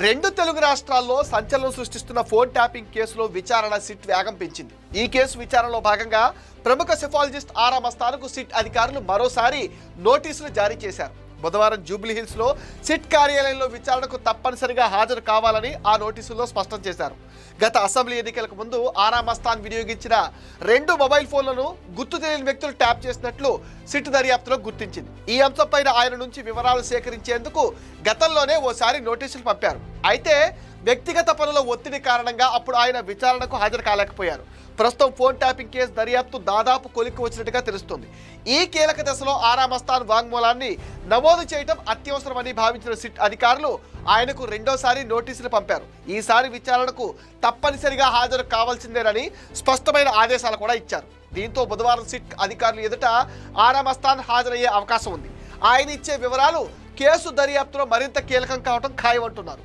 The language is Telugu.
రెండు తెలుగు రాష్ట్రాల్లో సంచలనం సృష్టిస్తున్న ఫోన్ ట్యాపింగ్ కేసులో విచారణ సిట్ వేగం పెంచింది. ఈ కేసు విచారణలో భాగంగా ప్రముఖ సెఫాలజిస్ట్ ఆరా మస్తాన్కు సిట్ అధికారులు మరోసారి నోటీసులు జారీ చేశారు. బుధవారం జూబ్లీహిల్స్ లో సిట్ కార్యాలయంలో విచారణకు తప్పనిసరిగా హాజరు కావాలని ఆ నోటీసుల్లో స్పష్టం చేశారు. గత అసెంబ్లీ ఎన్నికలకు ముందు ఆరా మస్తాన్ వినియోగించిన 2 మొబైల్ ఫోన్లను గుర్తు తెలియని వ్యక్తులు ట్యాప్ చేసినట్లు సిట్ దర్యాప్తులో గుర్తించింది. ఈ అంశంపై ఆయన నుంచి వివరాలు సేకరించేందుకు గతంలోనే ఓసారి నోటీసులు పంపారు. అయితే వ్యక్తిగత పనుల ఒత్తిడి కారణంగా అప్పుడు ఆయన విచారణకు హాజరు కాలేకపోయారు. ప్రస్తుతం ఫోన్ ట్యాపింగ్ కేసు దర్యాప్తు దాదాపు కొలిక్కి వచ్చినట్టుగా తెలుస్తుంది. ఈ కీలక దశలో ఆరా మస్తాన్ వాంగ్మూలాన్ని నమోదు చేయడం అత్యవసరమని భావించిన సిట్ అధికారులు ఆయనకు రెండోసారి నోటీసులు పంపారు. ఈసారి విచారణకు తప్పనిసరిగా హాజరు కావాల్సిందేనని స్పష్టమైన ఆదేశాలు కూడా ఇచ్చారు. దీంతో బుధవారం సిట్ అధికారులు ఎదుట ఆరా మస్తాన్ హాజరయ్యే అవకాశం ఉంది. ఆయన ఇచ్చే వివరాలు కేసు దర్యాప్తులో మరింత కీలకం కావడం ఖాయమంటున్నారు.